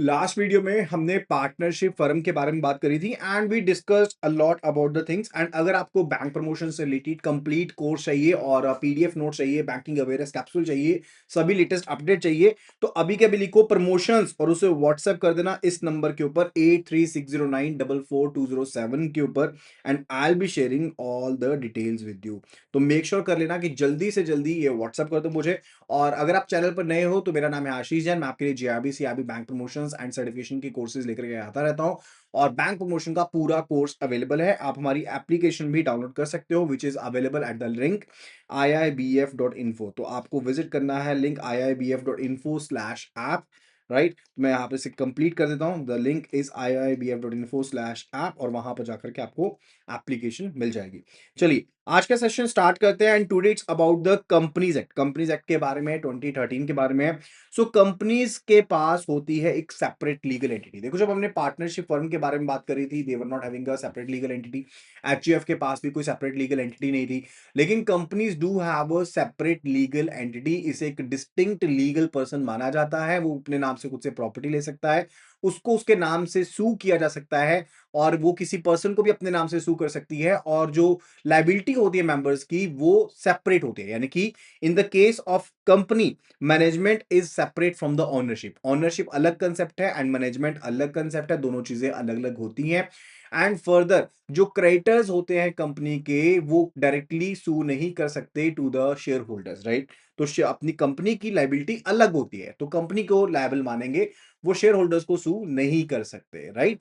Last video में हमने partnership firm के बारे में बात करी थी and we discussed a lot about the things. And अगर आपको बैंक प्रमोशन से रिलेटेड कंप्लीट कोर्स चाहिए और पीडीएफ नोट चाहिए, बैंकिंग अवेयरनेस कैप्सूल चाहिए, सभी लेटेस्ट अपडेट चाहिए, तो अभी के अभी लिखो प्रमोशंस और उसे व्हाट्सएप कर देना इस नंबर के ऊपर 8360944207 के ऊपर and I be sharing all the details with you. तो मेक श्योर कर लेना कि जल्दी से जल्दी ये व्हाट्सएप कर दो मुझे। और अगर आप चैनल पर नए हो तो मेरा नाम है आशीष जैन, मैं आपके लिए GRB CRB bank promotions and certification की कोर्सेज लेकर के आता रहता हूं। और बैंक प्रमोशन का पूरा कोर्स अवेलेबल है, आप हमारी एप्लीकेशन भी डाउनलोड कर सकते हो which is available at the link iibf.info। तो आपको विजिट करना है लिंक iibf.info/app, राइट। मैं यहाँ पे से कंप्लीट कर देता हूँ, द लिंक इज iibf.info/app और वहां पर जाकर के आपको एप्लीकेशन मिल जाएगी। चलिए आज का सेशन स्टार्ट करते हैं and today it's about the companies act. Companies act के बारे में 2013 के बारे में है। सो कंपनीज के पास होती है एक सेपरेट लीगल एंटिटी। देखो, जब हमने पार्टनरशिप फर्म के बारे में बात करी थी, they were not having a separate legal entity. HUF के पास भी कोई सेपरेट लीगल एंटिटी नहीं थी, लेकिन companies do have a separate legal entity. इसे एक डिस्टिंक्ट लीगल पर्सन माना जाता है, वो अपने नाम से खुद से प्रॉपर्टी ले सकता है, उसको उसके नाम से सू किया जा सकता है और वो किसी पर्सन को भी अपने नाम से सू कर सकती है। और जो लाइबिलिटी होती है मेंबर्स की वो सेपरेट होती है, यानी कि इन the case of company management is separate from the ownership. Ownership अलग कंसेप्ट है एंड मैनेजमेंट अलग कंसेप्ट है, दोनों चीजें अलग अलग होती हैं। एंड फर्दर जो क्रेडिटर्स होते हैं कंपनी के, वो डायरेक्टली सू नहीं कर सकते to the shareholders, right. तो अपनी कंपनी की लाइबिलिटी अलग होती है, तो कंपनी को लायबल मानेंगे, वो शेयर होल्डर्स को सू नहीं कर सकते, राइट।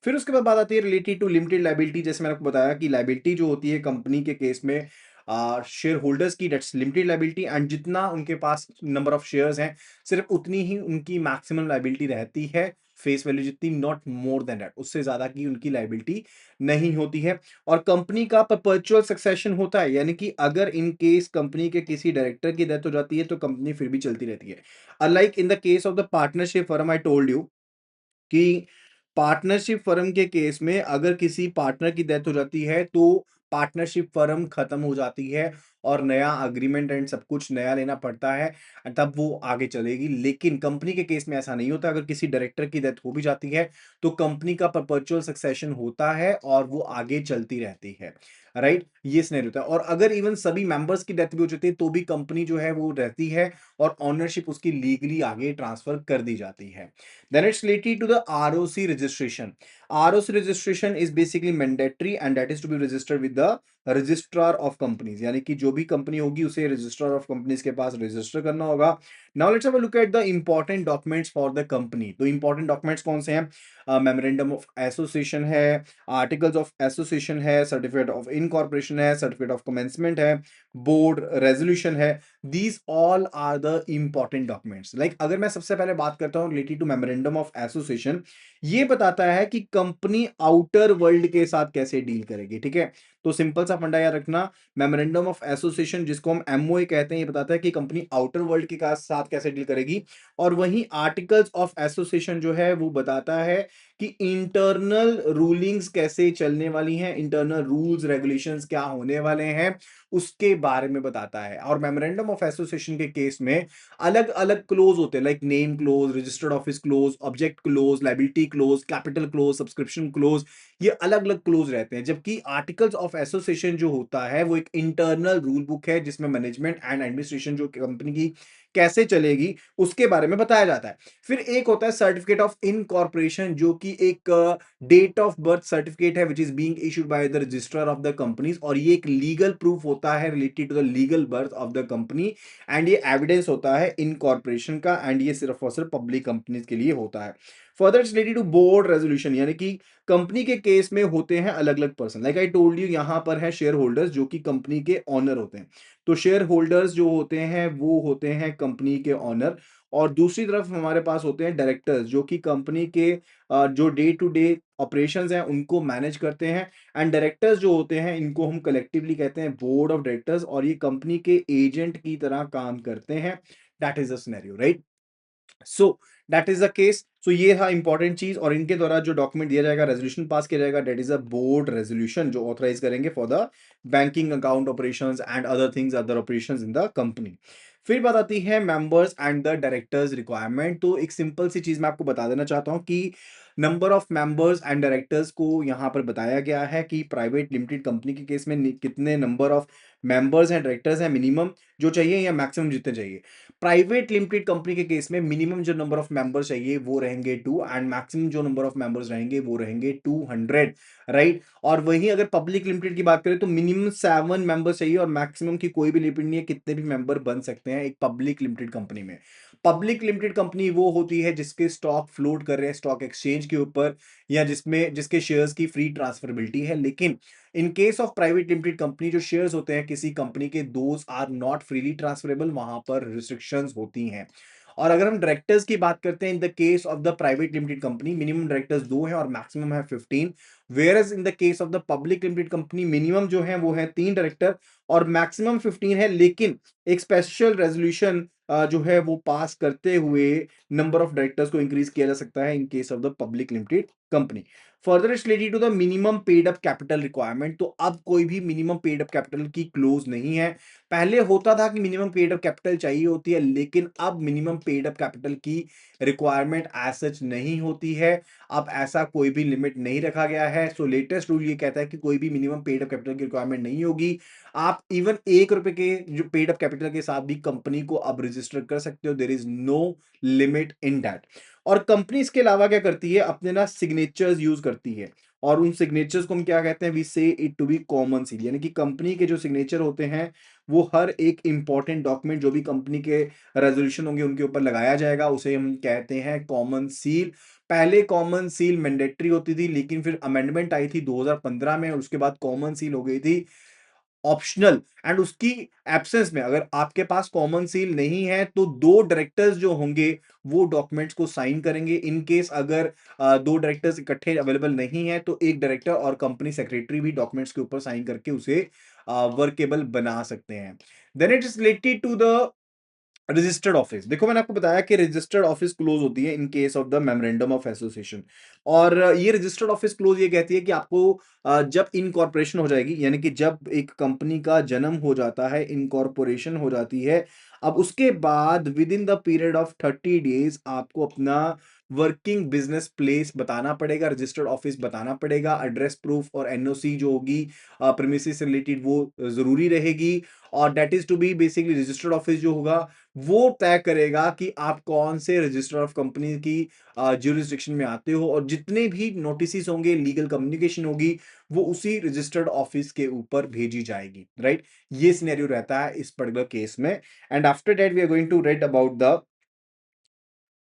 फिर उसके बाद बात आती है रिलेटेड टू लिमिटेड लाइबिलिटी। जैसे मैंने आपको बताया कि लाइबिलिटी जो होती है कंपनी के केस में शेयर होल्डर्स की, डेट्स लिमिटेड लाइबिलिटी, एंड जितना उनके पास नंबर ऑफ शेयर्स हैं सिर्फ उतनी ही उनकी मैक्सिमम लाइबिलिटी रहती है, फेस वैल्यू जितनी, नॉट मोर देन दैट, उससे ज्यादा की उनकी लाइबिलिटी नहीं होती है। और कंपनी का परपेचुअल सक्सेशन होता है, यानी कि अगर इन केस कंपनी के किसी डायरेक्टर की डेथ हो जाती है तो कंपनी फिर भी चलती रहती है। Unlike in the case of the partnership firm, I told you कि पार्टनरशिप फर्म के केस में अगर किसी पार्टनर की डेथ हो जाती है तो पार्टनरशिप फर्म खत्म हो जाती है और नया अग्रीमेंट एंड सब कुछ नया लेना पड़ता है, तब वो आगे चलेगी। लेकिन कंपनी के केस में ऐसा नहीं होता, अगर किसी डायरेक्टर की डेथ हो भी जाती है तो कंपनी का परपेचुअल सक्सेशन होता है और वो आगे चलती रहती है, राइट। ये सिनेरियो होता है। और अगर इवन सभी मेंबर्स की डेथ भी हो जाती है तो भी कंपनी जो है वो रहती है और ऑनरशिप उसकी लीगली आगे ट्रांसफर कर दी जाती है। Then it's related to the ROC registration. ROC registration is basically mandatory and that is to be registered with the registrar of companies, यानी कि जो भी कंपनी होगी उसे रजिस्ट्रार ऑफ कंपनीज के पास रजिस्टर करना होगा। Now let's have a look at the important documents for the company. तो इंपॉर्टेंट डॉक्यूमेंट्स कौन से हैं? मेमोरेंडम ऑफ एसोसिएशन है, आर्टिकल्स ऑफ एसोसिएशन है, सर्टिफिकेट ऑफ इनकॉर्पोरेशन है, सर्टिफिकेट ऑफ कमेंसमेंट है, बोर्ड रेजोल्यूशन है। These all are the important documents. Like अगर मैं सबसे पहले बात करता हूँ related to memorandum of association, ये बताता है कि कंपनी आउटर वर्ल्ड के साथ कैसे डील करेगी, ठीक है। तो सिंपल सा फंडा याद रखना, मेमोरेंडम ऑफ एसोसिएशन जिसको हम एमओए कहते हैं, ये बताता है कि कंपनी आउटर वर्ल्ड के साथ कैसे डील करेगी। और वहीं आर्टिकल्स ऑफ एसोसिएशन जो है वो बताता है कि इंटरनल रूलिंग्स कैसे चलने वाली हैं, इंटरनल रूल्स रेगुलेशंस क्या होने वाले हैं, उसके बारे में बताता है। और मेमोरेंडम ऑफ एसोसिएशन के केस में अलग अलग क्लोज होते हैं, like name close, registered office close, object close, liability close, capital close, subscription close, ये अलग अलग क्लोज रहते हैं। जबकि आर्टिकल्स ऑफ एसोसिएशन जो होता है वो एक इंटरनल रूल बुक है जिसमें मैनेजमेंट एंड एडमिनिस्ट्रेशन जो कंपनी की कैसे चलेगी उसके बारे में बताया जाता है। फिर एक होता है सर्टिफिकेट ऑफ इनकॉर्पोरेशन, जो कि एक डेट ऑफ बर्थ सर्टिफिकेट है which is being issued by the registrar of the companies, और ये एक लीगल प्रूफ होता है related to the legal birth of the company and ये एविडेंस होता है इनकॉर्पोरेशन का एंड ये सिर्फ और सिर्फ पब्लिक कंपनीज के लिए होता है। Further it's related to board resolution, यानी कि कंपनी के केस में होते हैं अलग अलग person. Like I told you, यहां पर है शेयर होल्डर्स जो कि कंपनी के ऑनर होते हैं। तो शेयर होल्डर्स जो होते हैं वो होते हैं कंपनी के ऑनर, और दूसरी तरफ हमारे पास होते हैं डायरेक्टर्स जो कि कंपनी के जो डे टू डे ऑपरेशंस हैं उनको मैनेज करते हैं। एंड डायरेक्टर्स जो होते हैं इनको हम कलेक्टिवली कहते हैं बोर्ड ऑफ डायरेक्टर्स, और ये कंपनी के एजेंट की तरह काम करते हैं। That is the scenario, right. So that is the case. सो ये था इंपॉर्टेंट चीज, और इनके द्वारा जो डॉक्यूमेंट दिया जाएगा, रेजोल्यूशन पास किया जाएगा, that is a board resolution जो ऑथराइज करेंगे for the banking account operations and other things, other operations in the company. फिर बात आती है members and the directors requirement. तो एक सिंपल सी चीज मैं आपको बता देना चाहता हूं कि number of members and directors को यहां पर बताया गया है कि प्राइवेट लिमिटेड कंपनी के केस में कितने number of members and directors हैं मिनिमम जो चाहिए, या मैक्सिमम जितने चाहिए। प्राइवेट लिमिटेड कंपनी के केस में मिनिमम जो नंबर ऑफ मेंबर्स चाहिए वो रहेंगे 2, एंड मैक्सिमम जो नंबर ऑफ मेंबर्स रहेंगे वो रहेंगे 200, राइट। और वहीं अगर पब्लिक लिमिटेड की बात करें तो मिनिमम 7 मेंबर्स चाहिए, और मैक्सिमम की कोई भी लिमिट नहीं है, कितने भी मेंबर बन सकते हैं एक पब्लिक लिमिटेड कंपनी में। पब्लिक लिमिटेड कंपनी वो होती है जिसके स्टॉक फ्लोट कर रहे हैं स्टॉक एक्सचेंज के ऊपर, या जिसमें जिसके शेयर्स की फ्री ट्रांसफरेबिलिटी है। लेकिन in case of private limited company जो शेयर्स होते हैं किसी कंपनी के, those are not freely transferable, वहां पर रिस्ट्रिक्शंस होती हैं। और अगर हम डायरेक्टर्स की बात करते हैं, in the case of the private limited company minimum directors 2 हैं और मैक्सिमम है 15, whereas in the case of the public limited company minimum जो है वो है 3 डायरेक्टर और मैक्सिमम 15 है। लेकिन एक स्पेशल रेजोल्यूशन जो है वो पास करते हुए नंबर ऑफ डायरेक्टर्स को इंक्रीज किया जा सकता है in case of the public limited company. Further it's related to the minimum paid up capital requirement. तो अब कोई भी मिनिमम पेड अप कैपिटल की क्लोज नहीं है। पहले होता था कि मिनिमम पेड अप कैपिटल चाहिए होती है, लेकिन अब मिनिमम पेड अप कैपिटल की रिक्वायरमेंट एज सच नहीं होती है। अब ऐसा कोई भी लिमिट नहीं रखा गया है। सो लेटेस्ट रूल ये कहता है कि कोई भी मिनिमम पेड अप कैपिटल की रिक्वायरमेंट नहीं होगी। आप इवन ₹1 के जो पेड अप कैपिटल के साथ भी कंपनी को अब रजिस्टर कर सकते हो। There is no limit in that. और कंपनी इसके अलावा क्या करती है, अपने ना सिग्नेचर्स यूज करती है, और उन सिग्नेचर्स को हम क्या कहते हैं, we say it to be common seal. यानी कि कंपनी के जो सिग्नेचर होते हैं वो हर एक इंपॉर्टेंट डॉक्यूमेंट जो भी कंपनी के रेजोल्यूशन होंगे उनके ऊपर लगाया जाएगा, उसे हम कहते हैं कॉमन सील। पहले कॉमन सील मैंडेटरी होती थी, लेकिन फिर अमेंडमेंट आई थी 2015 में, और उसके बाद कॉमन सील हो गई थी ऑप्शनल। एंड उसकी एब्सेंस में अगर आपके पास कॉमन सील नहीं है तो 2 डायरेक्टर्स जो होंगे वो डॉक्यूमेंट्स को साइन करेंगे। इन केस अगर 2 डायरेक्टर्स इकट्ठे अवेलेबल नहीं है तो एक डायरेक्टर और कंपनी सेक्रेटरी भी डॉक्यूमेंट्स के ऊपर साइन करके उसे वर्केबल बना सकते हैं। Then it is related to the registered office. देखो मैंने आपको बताया कि रजिस्टर्ड ऑफिस क्लोज होती है in case of the memorandum of association. और ये रजिस्टर्ड ऑफिस क्लोज ये कहती है कि आपको जब इनकॉर्पोरेशन हो जाएगी, यानी कि जब एक कंपनी का जन्म हो जाता है, इनकॉर्पोरेशन हो जाती है, अब उसके बाद with in the period of 30 days आपको अपना वर्किंग बिजनेस प्लेस बताना पड़ेगा, रजिस्टर्ड ऑफिस बताना पड़ेगा। एड्रेस प्रूफ और एनओसी जो होगी प्रीमिसेस से रिलेटेड वो जरूरी रहेगी। और that is to be basically registered office जो होगा वो तय करेगा कि आप कौन से रजिस्टर ऑफ कंपनी की ज्यूरिसडिक्शन में आते हो, और जितने भी नोटिस होंगे, लीगल कम्युनिकेशन होगी, वो उसी रजिस्टर्ड ऑफिस के ऊपर भेजी जाएगी, राइट। ये सिनेरियो रहता है इस पर्टिकुलर केस में। And after that we are going to read about the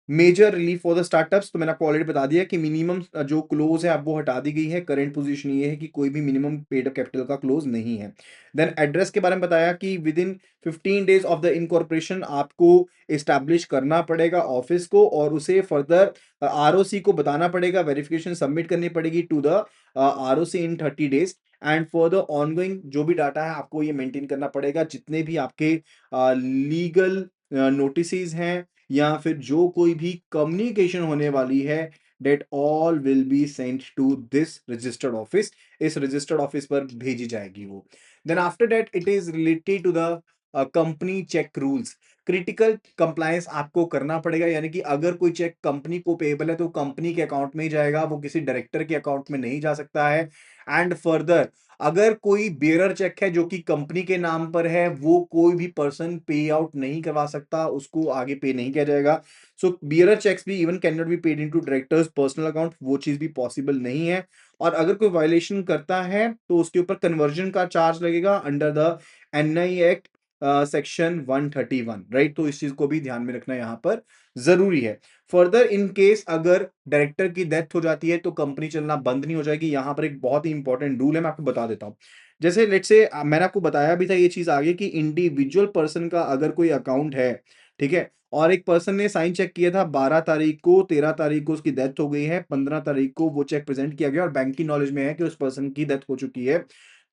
major relief for the startups. तो मैंने आपको ऑलरेडी बता दिया कि मिनिमम जो क्लोज है अब वो हटा दी गई है। करंट पोजीशन ये है कि कोई भी मिनिमम पेड अप कैपिटल का क्लोज नहीं है। देन एड्रेस के बारे में बताया कि with in 15 days of the incorporation आपको एस्टैब्लिश करना पड़ेगा ऑफिस को, और उसे फर्दर आरओसी को बताना पड़ेगा, वेरिफिकेशन सबमिट करनी पड़ेगी to the ROC in 30 days. And for the ongoing जो भी डाटा है आपको ये मेंटेन करना पड़ेगा, जितने भी आपके लीगल नोटिस हैं या फिर जो कोई भी कम्युनिकेशन होने वाली है, that all will be sent to this registered office. इस रजिस्टर्ड ऑफिस पर भेजी जाएगी वो। Then after that it is related to the company check rules. Critical compliance आपको करना पड़ेगा, यानी कि अगर कोई चेक कंपनी को पेएबल है तो कंपनी के अकाउंट में ही जाएगा, वो किसी डायरेक्टर के अकाउंट में नहीं जा सकता है। एंड फर्दर अगर कोई बेयरर चेक है जो कि कंपनी के नाम पर है, वो कोई भी पर्सन पे आउट नहीं करवा सकता, उसको आगे पे नहीं किया जाएगा। सो बेयरर चेक्स भी even can not be paid into directors personal account, वो चीज भी पॉसिबल नहीं है। और अगर कोई वायलेशन करता है तो उसके ऊपर कन्वर्जन का चार्ज लगेगा under the NI act section 131, right. तो इस चीज को भी ध्यान में रखना यहाँ पर जरूरी है। फर्दर इन केस अगर डायरेक्टर की डेथ हो जाती है तो कंपनी चलना बंद नहीं हो जाएगी। यहां पर एक बहुत ही इंपॉर्टेंट रूल है, मैं आपको बता देता हूं। जैसे लेट्स से मैंने आपको बताया भी था ये चीज आगे कि इंडिविजुअल पर्सन का अगर कोई अकाउंट है, ठीक है, और एक पर्सन ने साइन चेक किया था 12 तारीख को, 13 तारीख को उसकी डेथ हो गई है, 15 तारीख को वो चेक प्रेजेंट किया गया और बैंक की नॉलेज में है कि उस पर्सन की डेथ हो चुकी है,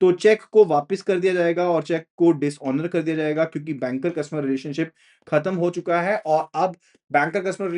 तो चेक को वापस कर दिया जाएगा और चेक को डिसऑनर कर दिया जाएगा, क्योंकि बैंकर कस्टमर रिलेशनशिप खत्म हो चुका है और अब बैंकर कस्टमर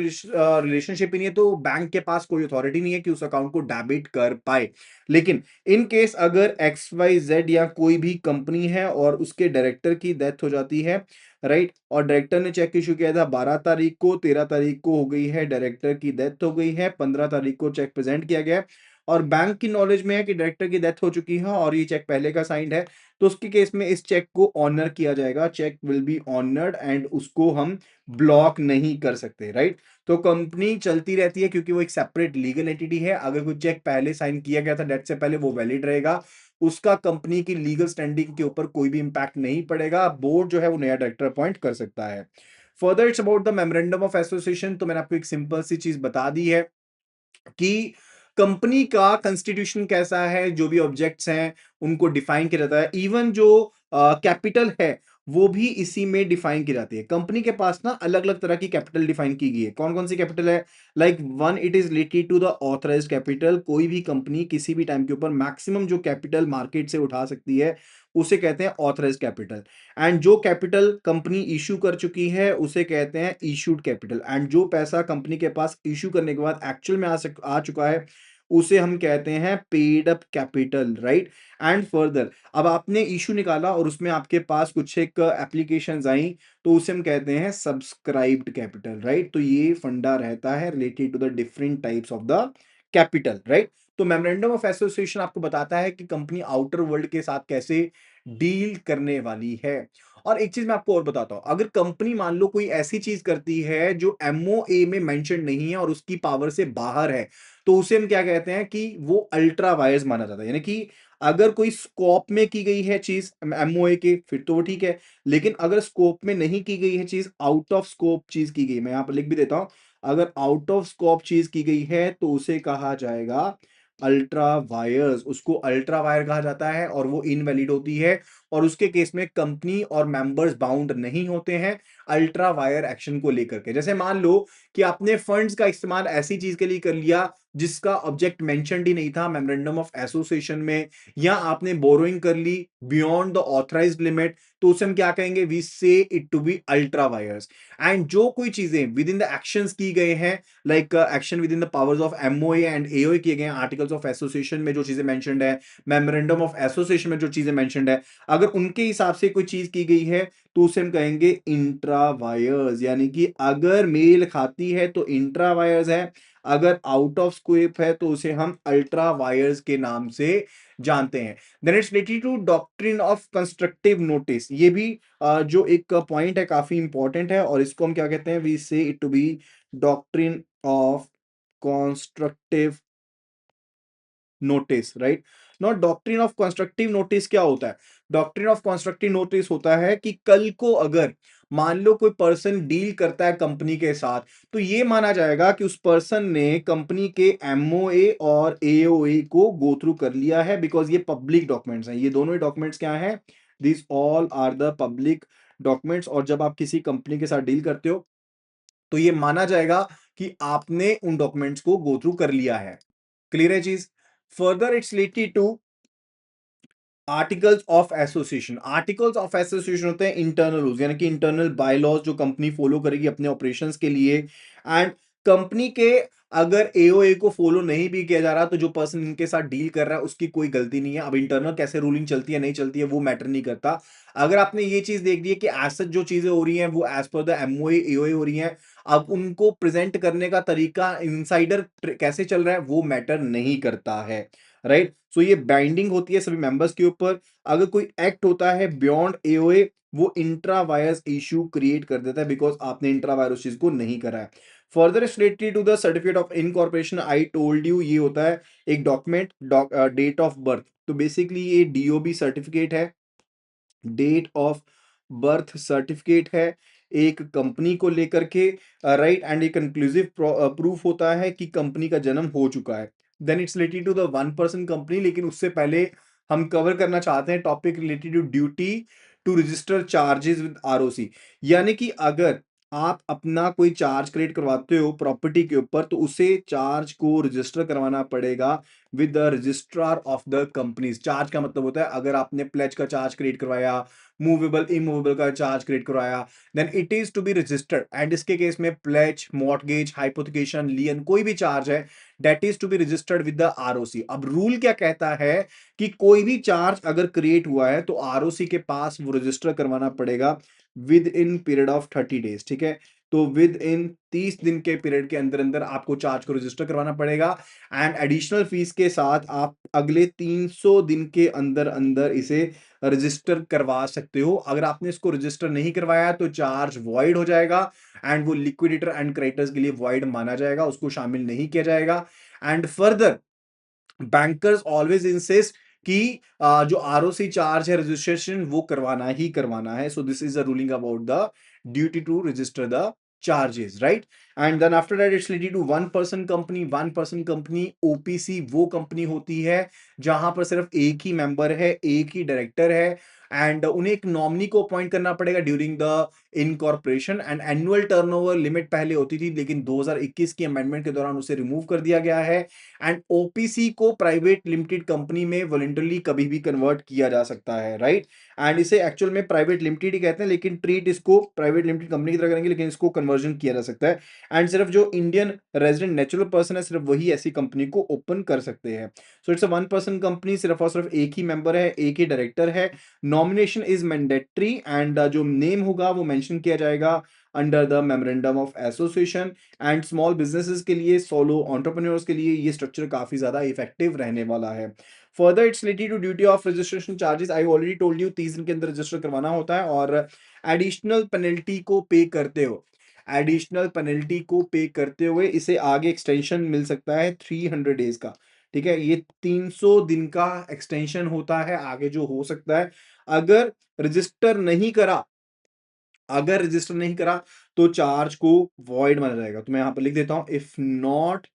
रिलेशनशिप ही नहीं है, तो बैंक के पास कोई अथॉरिटी नहीं है कि उस अकाउंट को डेबिट कर पाए। लेकिन इन केस अगर एक्स वाई जेड या कोई भी कंपनी है और उसके डायरेक्टर की डेथ हो जाती है, राइट, और डायरेक्टर ने चेक इशू किया था 12 तारीख को, 13 तारीख को हो गई है, डायरेक्टर की डेथ हो गई है, 15 तारीख को चेक प्रेजेंट किया गया है और बैंक की नॉलेज में है कि डायरेक्टर की डेथ हो चुकी है और ये चेक पहले का साइंड है, तो उसके केस में इस चेक को ऑनर किया जाएगा। Cheque will be honoured and उसको हम ब्लॉक नहीं कर सकते, राइट। तो कंपनी चलती रहती है क्योंकि वो एक सेपरेट लीगल एंटिटी है। अगर कोई चेक पहले साइन किया गया था डेथ से पहले, वो वैलिड रहेगा, उसका कंपनी की लीगल स्टैंडिंग के ऊपर कोई भी इंपैक्ट नहीं पड़ेगा। बोर्ड जो है वो नया डायरेक्टर अपॉइंट कर सकता है। Further it's about the memorandum of association. तो मैंने आपको एक सिंपल सी चीज बता दी है कि कंपनी का कॉन्स्टिट्यूशन कैसा है, जो भी ऑब्जेक्ट्स हैं उनको डिफाइन किया जाता है। इवन जो कैपिटल है वो भी इसी में डिफाइन की जाती है। कंपनी के पास ना अलग अलग तरह की कैपिटल डिफाइन की गई है। कौन कौन सी कैपिटल है? Like one, it is related to the authorised capital. कोई भी कंपनी किसी भी टाइम के ऊपर मैक्सिमम जो कैपिटल मार्केट से उठा सकती है उसे कहते हैं ऑथराइज्ड कैपिटल। एंड जो कैपिटल कंपनी इशू कर चुकी है उसे कहते हैं इशूड कैपिटल। एंड जो पैसा कंपनी के पास इशू करने के बाद एक्चुअल में आ चुका है उसे हम कहते हैं paid up capital, right. And further अब आपने इशू निकाला और उसमें आपके पास कुछ एक एप्लीकेशंस आई, तो उसे हम कहते हैं सब्सक्राइब्ड कैपिटल, राइट। तो ये फंडा रहता है related to the different types of the capital, right. तो मेमोरेंडम ऑफ एसोसिएशन आपको बताता है कि कंपनी आउटर वर्ल्ड के साथ कैसे डील करने वाली है। और एक चीज मैं आपको और बताता हूं, अगर कंपनी मान लो कोई ऐसी चीज करती है जो एमओए में मेंशन नहीं है और उसकी पावर से बाहर है, तो उसे हम क्या कहते हैं कि वो अल्ट्रा वायर्स माना जाता है। यानी कि अगर कोई स्कोप में की गई है चीज एमओए के, फिर तो वो ठीक है। लेकिन अगर स्कोप में नहीं की गई है चीज, आउट ऑफ स्कोप चीज की गई, मैं यहां पर लिख भी देता हूं, अगर आउट ऑफ स्कोप चीज की गई है तो उसे कहा जाएगा अल्ट्रा वायर्स। उसको अल्ट्रा वायर कहा जाता है और वो इनवैलिड होती है और उसके केस में कंपनी और मेंबर्स बाउंड नहीं होते हैं अल्ट्रा वायर एक्शन को लेकर के। जैसे मान लो कि आपने फंड्स का इस्तेमाल ऐसी चीज के लिए कर लिया जिसका ऑब्जेक्ट मेंशनड ही नहीं था मेमोरेंडम ऑफ एसोसिएशन में, या आपने बोरोइंग कर ली बियॉन्ड द ऑथराइज्ड लिमिट, तो उसे हम क्या कहेंगे? We say it to be ultra vires. And जो कोई चीजें विद इन द एक्शंस की गए हैं, like action with in the powers of MOA and AOA किए गए हैं, आर्टिकल्स ऑफ एसोसिएशन में जो चीजें मेंशनड है, मेमोरेंडम ऑफ एसोसिएशन में जो चीजें मेंशनड है, अगर उनके हिसाब से कोई चीज की गई है तो उसे हम कहेंगे इंट्रा वायर्स। यानी कि अगर मेल खाती है तो इंट्रा वायर्स है, अगर आउट ऑफ स्कोप है तो उसे हम अल्ट्रा वायर्स के नाम से जानते हैं। Then it's related to doctrine of constructive notice. ये भी जो एक पॉइंट है काफी इंपॉर्टेंट है और इसको हम क्या कहते हैं? We say it to be doctrine of constructive notice, right. Not doctrine of constructive notice क्या होता है? डॉक्ट्रिन ऑफ कंस्ट्रक्टिव नोटिस होता है कि कल को अगर मान लो कोई पर्सन डील करता है कंपनी के साथ, तो ये माना जाएगा कि उस पर्सन ने कंपनी के एमओए और एओए को गो थ्रू कर लिया है, बिकॉज ये पब्लिक डॉक्यूमेंट्स हैं। ये दोनों ही डॉक्यूमेंट्स क्या हैं? This all are the public documents. और जब आप किसी कंपनी के साथ डील करते हो तो ये माना जाएगा कि आपने उन डॉक्यूमेंट्स को गो थ्रू कर लिया है। क्लियर है चीज? Further it's related to articles of association. Articles of association होते हैं इंटरनल रूल्स, यानी कि इंटरनल बायलॉज जो कंपनी फॉलो करेगी अपने ऑपरेशंस के लिए। एंड कंपनी के अगर एओए को फॉलो नहीं भी किया जा रहा तो जो पर्सन इनके साथ डील कर रहा है उसकी कोई गलती नहीं है। अब इंटरनल कैसे रूलिंग चलती है नहीं चलती है वो मैटर नहीं करता। अगर आपने ये चीज देख ली है कि एज सच जो चीजें हो रही हैं वो as per the MOA AOA हो रही हैं, अब उनको प्रेजेंट करने का तरीका इनसाइडर कैसे चल रहा है वो मैटर नहीं करता है, राइट। सो ये बाइंडिंग होती है सभी मेंबर्स के ऊपर। अगर कोई एक्ट होता है बियॉन्ड एओए, वो इंट्रा वायर्स इशू क्रिएट कर देता है, बिकॉज आपने इंट्रा वायरस चीज को नहीं करा है। Further related to the certificate of incorporation, I told you ये होता है एक डॉक्यूमेंट, डेट ऑफ बर्थ। तो बेसिकली ये डीओबी सर्टिफिकेट है, डेट ऑफ बर्थ सर्टिफिकेट है एक कंपनी को लेकर के, राइट। एंड एक कंक्लूसिव प्रूफ होता है कि कंपनी का जन्म हो चुका है। Then it's related to the one person company. लेकिन उससे पहले हम कवर करना चाहते हैं topic related to duty to register charges with ROC. यानी कि अगर आप अपना कोई चार्ज क्रिएट करवाते हो प्रॉपर्टी के ऊपर, तो उसे चार्ज को रजिस्टर करवाना पड़ेगा with the registrar of the companies. Charge का मतलब होता है अगर आपने प्लेज का चार्ज क्रिएट करवाया, मूवेबल इमूवेबल का चार्ज क्रिएट करवाया, then it is to be registered. And इसके केस में प्लेज, मॉर्टगेज, हाइपोथिकेशन, लियन, कोई भी चार्ज है that is to be registered with the ROC. अब रूल क्या कहता है कि कोई भी चार्ज अगर क्रिएट हुआ है तो आरओसी के पास वो रजिस्टर करवाना पड़ेगा with in period of 30 days. ठीक है, तो विद इन 30 दिन के पीरियड के अंदर अंदर आपको चार्ज को रजिस्टर करवाना पड़ेगा। एंड एडिशनल फीस के साथ आप अगले 300 दिन के अंदर अंदर इसे रजिस्टर करवा सकते हो। अगर आपने इसको रजिस्टर नहीं करवाया तो चार्ज वॉइड हो जाएगा एंड वो लिक्विडेटर एंड क्रेडिटर्स के लिए वॉइड माना जाएगा, उसको शामिल नहीं किया जाएगा। And further bankers always insist कि जो आरओसी चार्ज है रजिस्ट्रेशन वो करवाना ही करवाना है। So this is a ruling about the duty to register the charges, right. And then after that it's related to one person company. One person company OPC वो company होती है जहां पर सिर्फ एक ही मेंबर है, एक ही डायरेक्टर है एंड उन्हें एक नॉमिनी को अपॉइंट करना पड़ेगा during the incorporation. And annual turnover limit पहले होती थी लेकिन 2021 की अमेंडमेंट के दौरान उसे रिमूव कर दिया गया है। एंड ओपीसी को प्राइवेट लिमिटेड कंपनी में वॉलंटरली कभी भी कन्वर्ट किया जा सकता है, राइट। एंड इसे एक्चुअल में प्राइवेट लिमिटेड ही कहते हैं लेकिन ट्रीट इसको प्राइवेट लिमिटेड कंपनी की तरह करेंगे, लेकिन इसको कन्वर्जन किया जा सकता है। एंड सिर्फ जो इंडियन रेजिडेंट नेचुरल पर्सन है सिर्फ वही ऐसी कंपनी को ओपन कर सकते हैं। So it's a one person company, सिर्फ और सिर्फ एक ही मेंबर है, एक ही डायरेक्टर है। नॉमिनेशन इज मैंडेटरी एंड जो नेम होगा वो मेंशन किया जाएगा under the memorandum of association. And small businesses के लिए, सोलो एंटरप्रेन्योर्स के लिए ये स्ट्रक्चर काफी ज्यादा इफेक्टिव रहने वाला है। Further it's related to duty of registration charges. I already told you 30 दिन के अंदर रजिस्टर करवाना होता है और एडिशनल पेनल्टी को पे करते हो, एडिशनल पेनल्टी को पे करते हुए इसे आगे एक्सटेंशन मिल सकता है 300 डेज का। ठीक है, ये 300 दिन का एक्सटेंशन होता है आगे जो हो सकता है अगर रजिस्टर नहीं करा। अगर रजिस्टर नहीं करा तो चार्ज को वॉइड माना जाएगा। तो मैं यहां पर लिख देता हूं इफ नॉट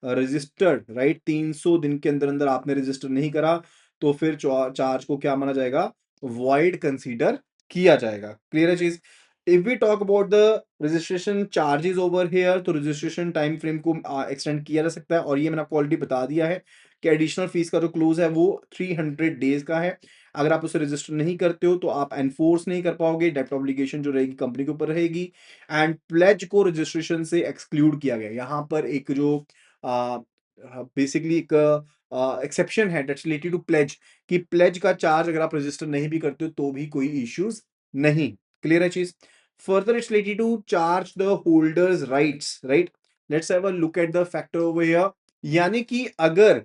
रजिस्टर्ड, राइट। 300 दिन के अंदर अंदर आपने रजिस्टर नहीं करा तो फिर चार्ज को क्या माना जाएगा, वॉइड कंसीडर किया जाएगा। क्लियर है चीज। If we talk about the registration charges over here, तो रजिस्ट्रेशन टाइम फ्रेम को एक्सटेंड किया जा सकता है और ये मैंने आपको ऑलरेडी बता दिया है कि एडिशनल फीस का जो क्लोज है वो 300 डेज का है। अगर आप उसे रजिस्टर नहीं करते हो तो आप एनफोर्स नहीं कर पाओगे, डेब्ट ऑब्लिगेशन जो रहेगी कंपनी के ऊपर रहेगी। एंड प्लेज को रजिस्ट्रेशन से एक्सक्लूड किया गया। यहाँ पर एक जो बेसिकली एक एक्सेप्शन है दैट्स रिलेटेड टू प्लेज, कि प्लेज का चार्ज अगर आप रजिस्टर नहीं भी करते हो तो भी कोई इश्यूज नहीं। क्लियर है चीज। Further it's related to charge the holders rights, right. Let's have a look at the factor over here. यानी कि अगर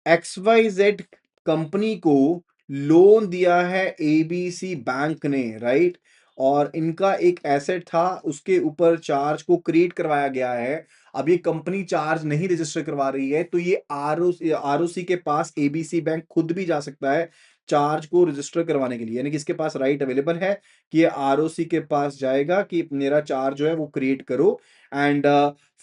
XYZ कंपनी को लोन दिया है एबीसी बैंक ने, राइट, और इनका एक एसेट था उसके ऊपर चार्ज को क्रिएट करवाया गया है। अब ये कंपनी चार्ज नहीं रजिस्टर करवा रही है तो ये आरओसी के पास एबीसी बैंक खुद भी जा सकता है चार्ज को रजिस्टर करवाने के लिए। यानी कि इसके पास राइट अवेलेबल है कि ये आरओसी के पास जाएगा कि मेरा चार्ज जो है वो क्रिएट करो। And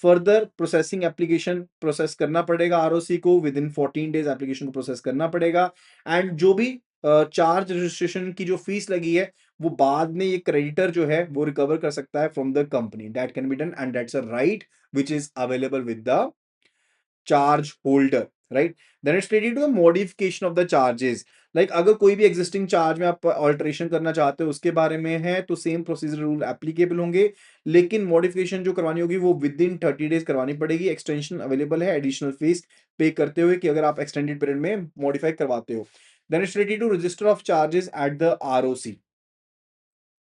further processing application process करना पड़ेगा आरओसी को, विद इन 14 डेज एप्लीकेशन को प्रोसेस करना पड़ेगा। एंड जो भी चार्ज रजिस्ट्रेशन की जो फीस लगी है वो बाद में ये क्रेडिटर जो है वो रिकवर कर सकता है from the company. That can be done and that's a right which is available with the charge holder, right। Then it's related to the modification of the charges। like अगर कोई भी existing charge में आप alteration करना चाहते हो उसके बारे में है तो सेम प्रोसीजर रूल एप्लीकेबल होंगे, लेकिन मॉडिफिकेशन जो करवानी होगी वो विद इन 30 डेज करवानी पड़ेगी। एक्सटेंशन अवेलेबल है एडिशनल फीस पे करते हुए कि अगर आप एक्सटेंडेड पीरियड में मॉडिफाई करवाते हो। Then it's related to register of charges at the ROC.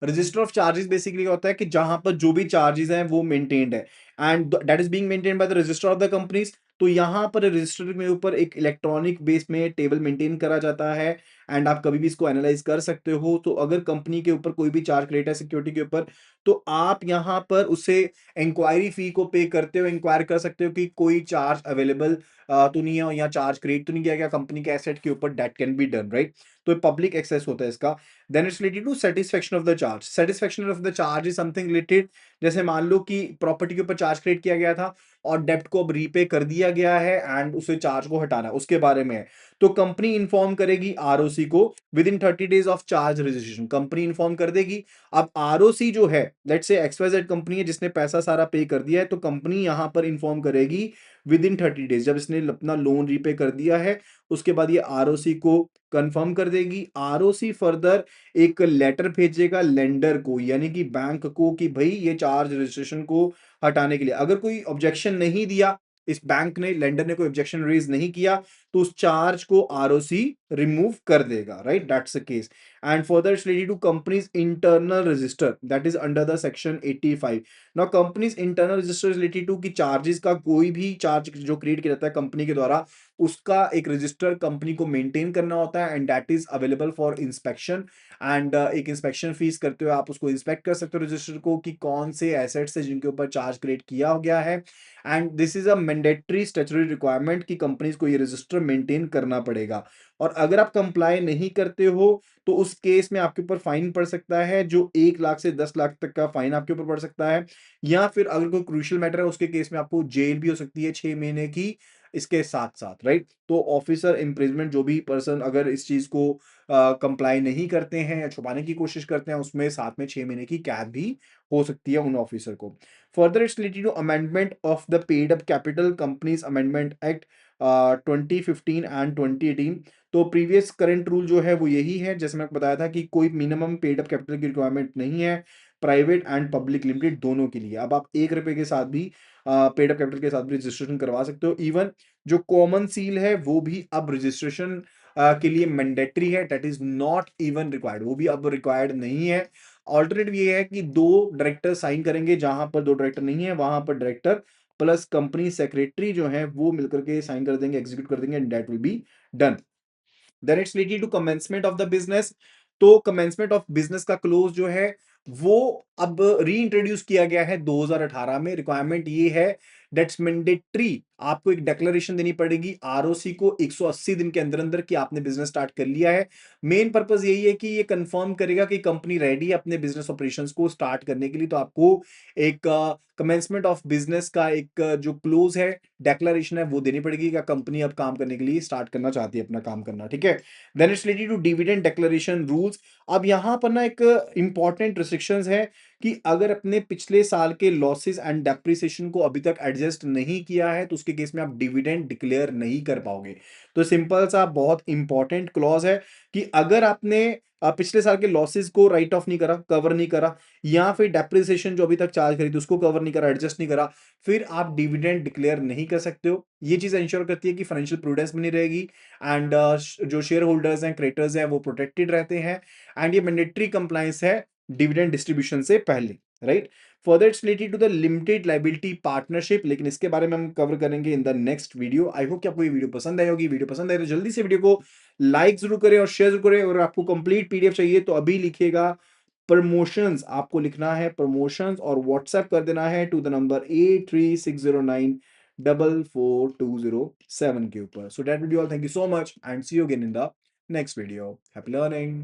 Register of charges basically होता है कि जहां पर जो भी चार्जेस हैं वो मेंटेन्ड है and that is being maintained by the register of the companies. तो यहाँ पर रजिस्टर में ऊपर एक इलेक्ट्रॉनिक बेस में टेबल मेंटेन करा जाता है एंड आप कभी भी इसको एनालाइज कर सकते हो। तो अगर कंपनी के ऊपर कोई भी चार्ज क्रिएट है सिक्योरिटी के ऊपर तो आप यहाँ पर उसे इंक्वायरी फी को पे करते हो, इंक्वायर कर सकते हो कि कोई चार्ज अवेलेबल तो नहीं है या चार्ज क्रिएट तो नहीं किया गया कंपनी के एसेट के ऊपर। That can be done, right. तो पब्लिक एक्सेस होता है इसका। Then it's related to satisfaction of the charge. Satisfaction of the charge is something related, जैसे मान लो कि प्रॉपर्टी के ऊपर चार्ज क्रिएट किया गया था और डेब्ट को अब रीपे कर दिया गया है एंड उसे चार्ज को हटाना है उसके बारे में है। तो कंपनी इन्फॉर्म करेगी आरओसी को with in 30 days of charge registration, company inform कर देगी। अब आरओसी जो है, लेट्स से XYZ कंपनी है जिसने पैसा सारा पे कर दिया है, तो कंपनी यहां पर इन्फॉर्म करेगी विद इन 30 डेज, जब इसने अपना लोन रीपे कर दिया है उसके बाद ये आरओसी को कंफर्म कर देगी। आरओसी फर्दर एक लेटर भेजेगा लेंडर को, यानी कि बैंक को, कि भाई ये चार्ज रजिस्ट्रेशन को हटाने के लिए। अगर कोई ऑब्जेक्शन नहीं दिया, इस बैंक ने, लेंडर ने कोई ऑब्जेक्शन रेज नहीं किया, तो उस चार्ज को आरओसी रिमूव कर देगा, right? That's the case. And further it's related to company's internal register, that is under the section 85। Now company's internal register is related to कि चार्जेस का कोई भी चार्ज जो क्रिएट किया जाता है कंपनी के द्वारा, उसका एक रजिस्टर कंपनी को मेंटेन करना होता है, and that is available for inspection. And एक इंस्पेक्शन फीस करते हुए आप उसको इंस्पेक्ट कर सकते हो रजिस्टर को, कि कौन से एसेट्स है जिनके ऊपर चार्ज क्रिएट किया गया है। And this is a mandatory statutory requirement कि कंपनीज को ये रजिस्टर मेंटेन करना पड़ेगा। और अगर आप कंप्लाई नहीं करते हो तो उस केस में आपके ऊपर फाइन पड़ सकता है, जो 1 लाख से 10 लाख तक का फाइन आपके ऊपर पड़ सकता है। या फिर अगर कोई क्रूशियल मैटर है उसके केस में आपको जेल भी हो सकती है 6 महीने की, इसके साथ साथ, राइट? तो ऑफिसर इम्प्रिजमेंट, जो भी पर्सन अगर इस चीज को कंप्लाई नहीं करते हैं या छुपाने की कोशिश करते हैं, उसमें साथ में 6 महीने की कैद भी हो सकती है उन ऑफिसर को। Further it's related to amendment of the paid up capital companies amendment act 2015 and 2018। तो प्रीवियस करंट रूल जो है वो यही है, जैसे मैं आपको बताया था कि कोई मिनिमम पेड अप कैपिटल की रिक्वायरमेंट नहीं है प्राइवेट एंड पब्लिक लिमिटेड दोनों के लिए। अब आप 1 रुपए के साथ भी, पेड अप कैपिटल के साथ भी रजिस्ट्रेशन करवा सकते हो। इवन जो कॉमन सील है वो भी अब रजिस्ट्रेशन के लिए मैंडेटरी है, that is not even required, वो भी अब रिक्वायर्ड नहीं है। ऑल्टरनेटिव ये है कि 2 डायरेक्टर साइन करेंगे, जहां पर 2 डायरेक्टर नहीं है वहां पर डायरेक्टर प्लस कंपनी सेक्रेटरी जो है वो मिलकर के साइन कर देंगे, एग्जीक्यूट कर देंगे, and that will be done. Then it's related to commencement of the business. तो कमेंसमेंट ऑफ बिजनेस का क्लोज जो है वो अब री इंट्रोड्यूस किया गया है 2018 में। रिक्वायरमेंट ये है, दैट्स मैंडेटरी, आपको एक डिक्लेरेशन देनी पड़ेगी आरओसी को 180 दिन के अंदर अंदर कि आपने बिजनेस स्टार्ट कर लिया है। मेन पर्पस यही है कि ये कंफर्म करेगा कि कंपनी रेडी है अपने बिजनेस ऑपरेशंस को स्टार्ट करने के लिए। तो आपको एक कमेंसमेंट ऑफ बिजनेस का एक जो क्लोज है, डेक्लेरेशन है, वो देनी पड़ेगी कि कंपनी अब काम करने के लिए स्टार्ट करना चाहती है अपना काम करना, ठीक है? Then it's related to dividend declaration rules. अब यहां पर ना एक इंपॉर्टेंट रिस्ट्रिक्शंस है कि अगर अपने पिछले साल के लॉसेस एंड डेप्रिसिएशन को अभी तक एडजस्ट नहीं किया है तो उसके केस में आप डिविडेंड डिक्लेयर नहीं कर पाओगे। तो सिंपल सा बहुत इंपॉर्टेंट क्लॉज है कि अगर आपने पिछले साल के लॉसेस को राइट ऑफ नहीं करा, कवर नहीं करा, या फिर डेप्रिसिएशन जो अभी तक चार्ज करी थी उसको कवर नहीं करा, एडजस्ट नहीं करा, फिर आप डिविडेंड डिक्लेयर नहीं कर सकते हो। ये चीज इंश्योर करती है कि फाइनेंशियल प्रूडेंस बनी रहेगी, एंड जो शेयर होल्डर्स हैं, क्रेडिटर्स हैं, वो प्रोटेक्टेड रहते हैं। एंड ये मैंडेटरी कंप्लायंस है डिविडेंड डिस्ट्रीब्यूशन से पहले, right? Further it's related to the limited liability partnership, लेकिन इसके बारे में हम कवर करेंगे in the next video. I hope कि आपको ये वीडियो पसंद आई होगी। वीडियो पसंद आए तो जल्दी से वीडियो को लाइक जरूर करें और शेयर जरूर करें। अगर आपको कंप्लीट पीडीएफ चाहिए तो अभी लिखिएगा प्रमोशंस, आपको लिखना है प्रमोशंस और व्हाट्सएप कर देना है टू द नंबर 8360944207 के ऊपर। So that video, thank you so much and see you again in the next video. Happy learning.